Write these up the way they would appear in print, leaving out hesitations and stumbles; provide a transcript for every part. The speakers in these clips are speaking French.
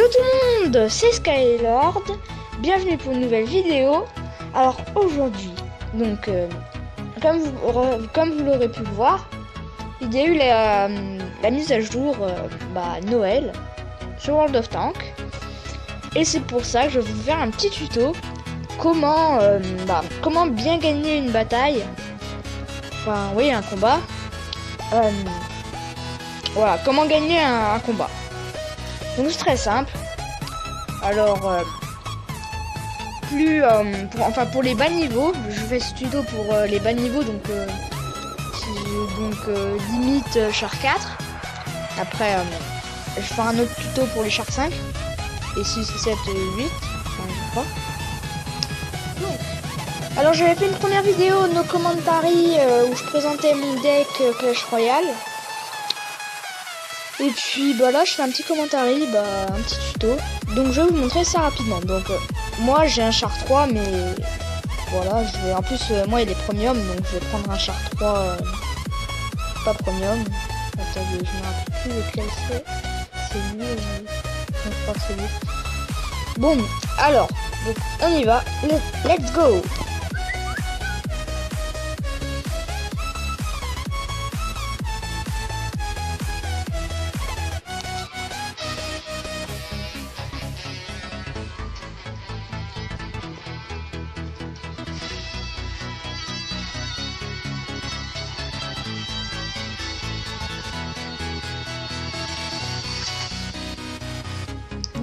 Yo tout le monde, c'est Skylord, bienvenue pour une nouvelle vidéo. Alors aujourd'hui, donc comme vous l'aurez pu voir, il y a eu la mise à jour Noël sur World of Tanks. Et c'est pour ça que je vais vous faire un petit tuto comment bien gagner une bataille. Enfin oui, un combat. Voilà, comment gagner un combat. Donc c'est très simple. Alors pour les bas niveaux, je fais ce tuto pour les bas niveaux, donc limite char 4. Après je ferai un autre tuto pour les char 5 et 6, 7 et 8, enfin, je crois. Donc, alors j'avais fait une première vidéo No Commentary où je présentais mon deck Clash Royale. Et puis là je fais un petit commentary, un petit tuto. Donc je vais vous montrer ça rapidement. Donc moi j'ai un char 3, mais voilà, en plus moi il est premium, donc je vais prendre un char 3 pas premium. Attendez, je me rappelle plus lequel c'est lui, je crois que c'est lui. Bon, alors, donc on y va, let's go.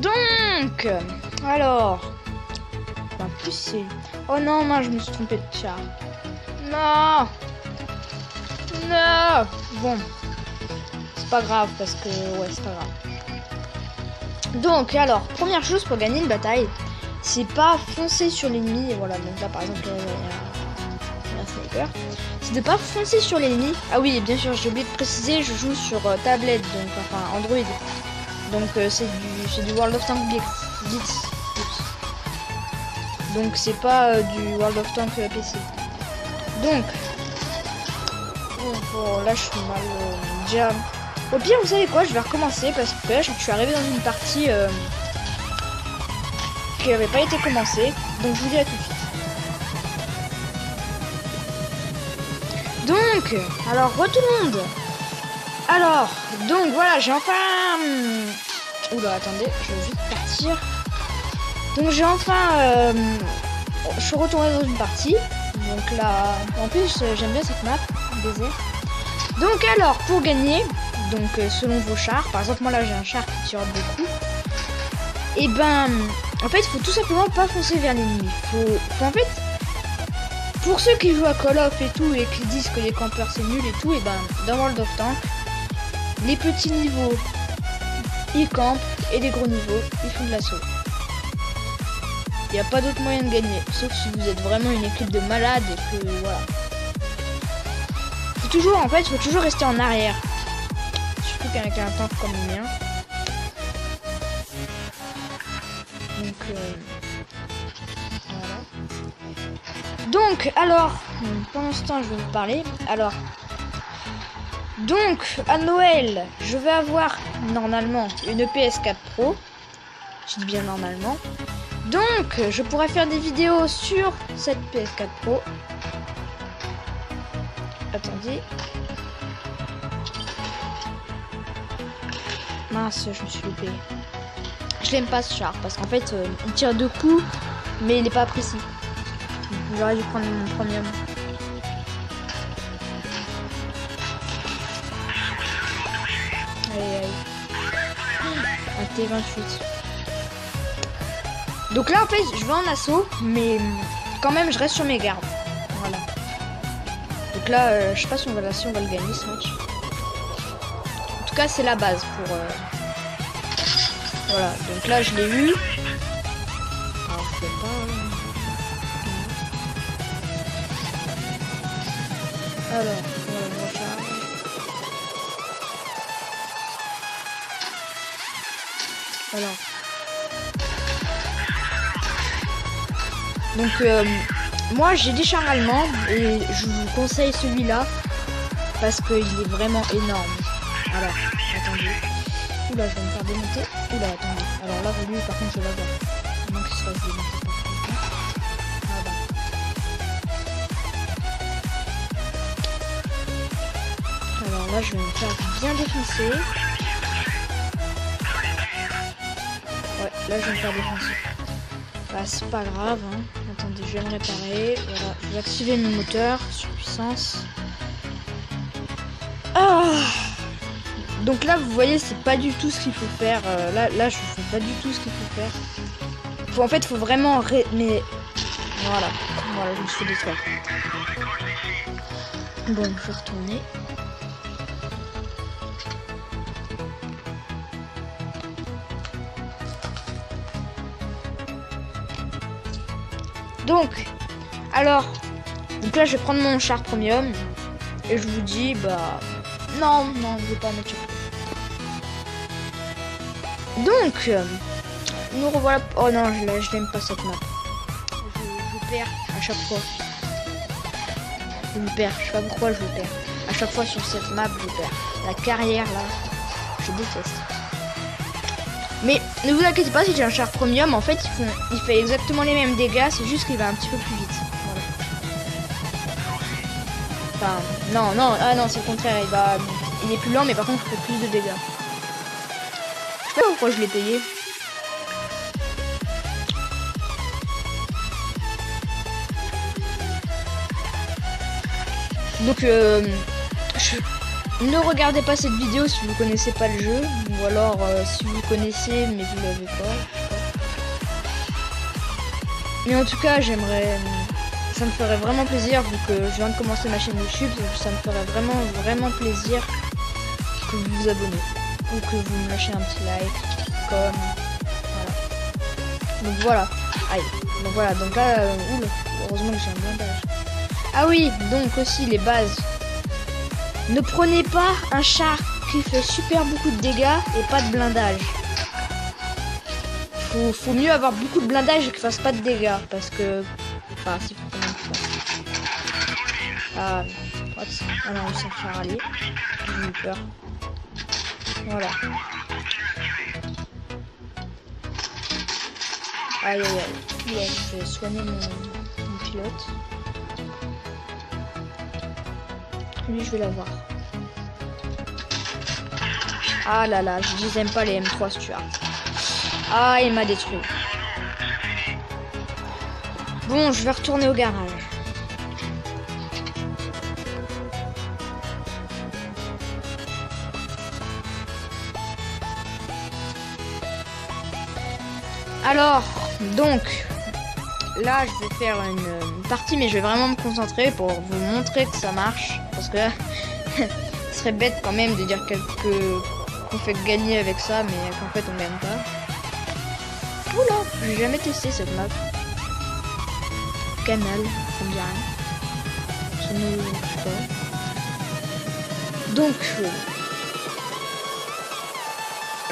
Donc, alors, en plus c'est... Oh non, je me suis trompé de char. Non. Bon, c'est pas grave parce que c'est pas grave. Donc, alors, première chose pour gagner une bataille, c'est pas foncer sur l'ennemi. Voilà, donc là par exemple, il y a un sniper. C'est de pas foncer sur l'ennemi. Ah oui, bien sûr, j'ai oublié de préciser, je joue sur tablette, donc enfin Android. Donc c'est du World of Tanks Blitz. Donc c'est pas du World of Tanks PC. Donc là je suis mal déjà. Au pire, vous savez quoi, je vais recommencer parce que là je suis arrivé dans une partie qui n'avait pas été commencée. Donc je vous dis à tout de suite. Donc alors tout le monde. Alors, donc voilà, j'ai enfin... Oula, attendez, je vais vite partir. Donc j'ai enfin... Je suis retourné dans une partie. Donc là, en plus, j'aime bien cette map, désert. Donc alors, pour gagner, donc selon vos chars, par exemple, moi là j'ai un char qui tire beaucoup. Et en fait, il faut tout simplement pas foncer vers l'ennemi. Faut en fait... Pour ceux qui jouent à Call of et tout, et qui disent que les campeurs c'est nul et tout, et dans World of Tanks, les petits niveaux, ils campent, et les gros niveaux, ils font de l'assaut. Il n'y a pas d'autre moyen de gagner, sauf si vous êtes vraiment une équipe de malades et que voilà. Faut toujours rester en arrière. Surtout qu'avec un tank comme le mien. Donc voilà. Donc alors, pendant ce temps je vais vous parler. Alors. Donc, à Noël, je vais avoir normalement une PS4 Pro. Je dis bien normalement. Donc, je pourrais faire des vidéos sur cette PS4 Pro. Attendez. Mince, je me suis loupé. Je l'aime pas ce char parce qu'en fait, il tire 2 coups, mais il n'est pas précis. J'aurais dû prendre mon premium. Un T28. Donc là en fait je vais en assaut, mais quand même je reste sur mes gardes. Voilà. Donc là je sais pas si on va le gagner ce match. En tout cas c'est la base pour voilà, donc là je l'ai eu. Alors je sais pas. Alors on va recharger. Voilà. Donc moi j'ai des chars allemands et je vous conseille celui-là parce qu'il est vraiment énorme. Alors, attendez. Oula, je vais me faire démonter. Oula, attendez. Alors là, lui, par contre, je vais l'avoir. Comment qu'il se fasse démonter par contre. Ah bah. Alors là, je vais me faire bien défoncer. Ouais, là, je vais me faire défoncer. Bah, c'est pas grave, hein. Attendez, je vais me réparer. Voilà, je vais activer mon moteur sur puissance. Ah! Donc là, vous voyez, c'est pas du tout ce qu'il faut faire. Là, je fais pas du tout ce qu'il faut faire. En fait, faut vraiment... Mais... Voilà, je me suis fait détruire. Bon, je vais retourner. Donc là, je vais prendre mon char premium. Et je vous dis, bah... Non, je vais pas mettre char. Donc, nous revoilà... Oh non, je n'aime pas cette map. Je perds à chaque fois. Je perds, je sais pas pourquoi je perds. À chaque fois sur cette map, je perds. La carrière, là, je déteste. Mais ne vous inquiétez pas, si j'ai un char premium, en fait, il fait exactement les mêmes dégâts, c'est juste qu'il va un petit peu plus vite. Voilà. Enfin, non, c'est le contraire, il est plus lent, mais par contre, il fait plus de dégâts. Je sais pas pourquoi je l'ai payé. Donc, ne regardez pas cette vidéo si vous connaissez pas le jeu, ou alors si vous connaissez mais vous l'avez pas. Mais en tout cas, ça me ferait vraiment plaisir, vu que je viens de commencer ma chaîne YouTube, ça me ferait vraiment plaisir que vous vous abonnez, ou que vous me lâchez un petit like, comme, voilà. Donc voilà, aïe, donc voilà, donc là, heureusement que j'ai un blindage. Ah oui, donc aussi les bases. Ne prenez pas un char qui fait super beaucoup de dégâts et pas de blindage. Faut mieux avoir beaucoup de blindage et qu'il fasse pas de dégâts, parce que... Enfin, si vous prenez ça. Ah non, il s'en fait râler. J'ai eu peur. Voilà. Aïe. Ouais, je vais soigner mon pilote. Lui, je vais l'avoir. Ah là, je les aime pas les M3 Stuart. Ah, il m'a détruit. Bon, je vais retourner au garage. Alors, donc, là, je vais faire une partie, mais je vais vraiment me concentrer pour vous montrer que ça marche. Parce que ce serait bête quand même de dire qu'on fait gagner avec ça, mais qu'en fait on gagne pas. Oula, j'ai jamais testé cette map. Canal, ça me dit rien. Ça me... je sais pas. Donc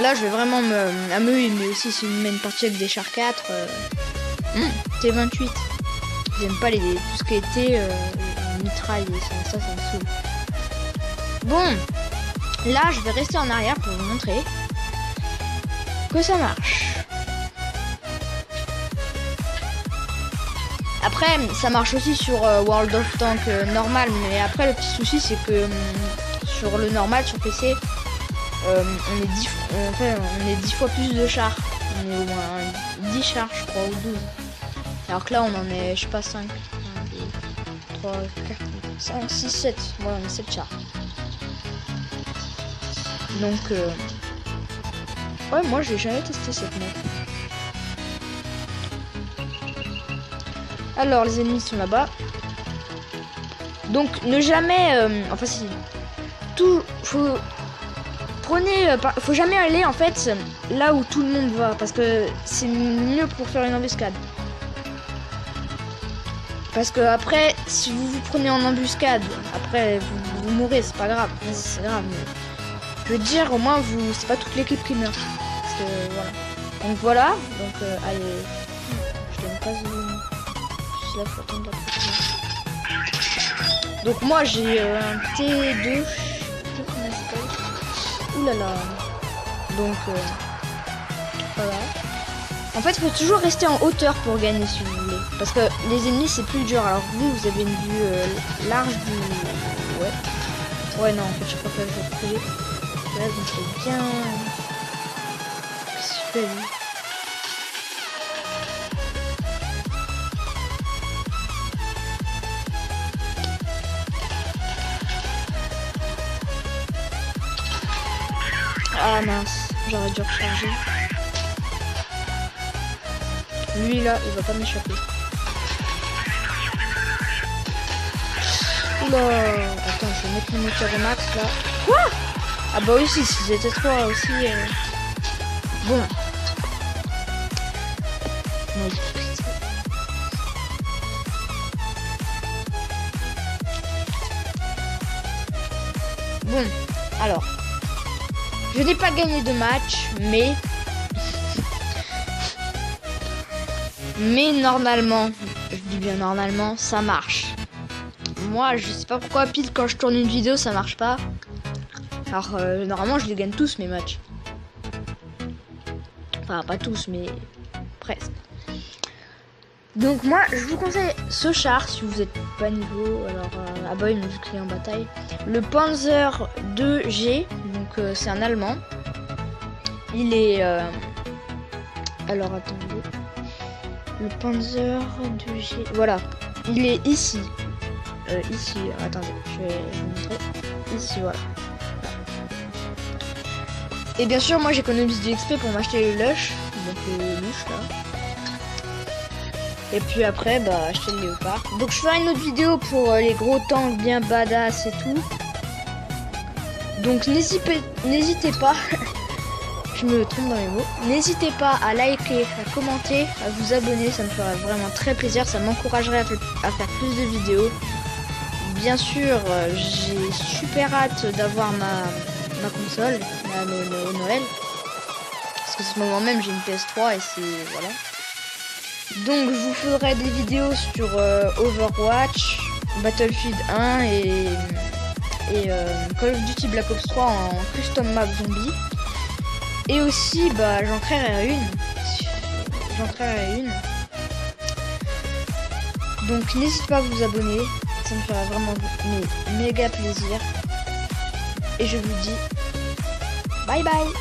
là je vais vraiment m'amuser, mais aussi si on met une partie avec des chars 4 T28. J'aime pas tout ce qui était mitraille et ça me saoule. Bon, là je vais rester en arrière pour vous montrer que ça marche. Après, ça marche aussi sur World of Tanks normal, mais après le petit souci c'est que sur le normal, sur PC, on est 10 fois plus de chars. On est au moins 10 chars, je crois, ou 12. Alors que là, on en est, je sais pas, 5. 1, 2, 3, 4, 5, 6, 7. Voilà, on est 7 chars. Donc, ouais, moi, j'ai jamais testé cette map. Alors, les ennemis sont là-bas. Donc, ne jamais... enfin, si... Tout... faut jamais aller, en fait, là où tout le monde va. Parce que c'est mieux pour faire une embuscade. Parce que après, si vous vous prenez en embuscade, après, vous mourrez, c'est pas grave. C'est grave, mais... Je veux dire, au moins, c'est pas toute l'équipe qui meurt. Parce que, voilà. Donc, voilà. Donc, allez... Je donne pas... Là, faut attendre la... Donc moi j'ai un T2, ouh là là. Donc Voilà. En fait, il faut toujours rester en hauteur pour gagner si vous voulez. Parce que les ennemis, c'est plus dur. Alors vous avez une vue large du... Ouais. Ouais, non, en fait, je crois que je vais trouver. Là, donc c'est bien... Qu'est-ce que je fais, lui ? Ah mince, j'aurais dû recharger. Lui là, il va pas m'échapper. Oula, attends, je vais mettre mon moteur au max là. Quoi? Ah bah oui, si c'était 3 aussi. Bon. Non, bon, alors. Je n'ai pas gagné de match, mais normalement, je dis bien normalement, ça marche. Moi, je sais pas pourquoi pile quand je tourne une vidéo, ça marche pas. Alors normalement, je les gagne tous mes matchs. Enfin, pas tous, mais presque. Donc moi, je vous conseille ce char si vous êtes pas niveau. Alors, ah bah il m'a vu qu'il est en bataille. Le Panzer 2G, donc c'est un Allemand. Il est... Alors attendez. Le Panzer 2G... Voilà, il est ici. Ici, attendez, je vais vous montrer. Ici, voilà. Et bien sûr, moi j'économise du XP pour m'acheter le Lush. Donc le Lush là. Et puis après, bah, acheter le léopard. Donc je ferai une autre vidéo pour les gros tanks bien badass et tout. Donc n'hésitez pas, je me trompe dans les mots. N'hésitez pas à liker, à commenter, à vous abonner, ça me ferait vraiment très plaisir. Ça m'encouragerait à faire plus de vidéos. Bien sûr, j'ai super hâte d'avoir ma console au Noël. Parce que ce moment même, j'ai une PS3 et c'est... Voilà. Donc je vous ferai des vidéos sur Overwatch, Battlefield 1 et Call of Duty Black Ops 3 en custom map zombie. Et aussi bah j'en créerai une. Donc n'hésitez pas à vous abonner, ça me fera vraiment méga plaisir. Et je vous dis bye bye.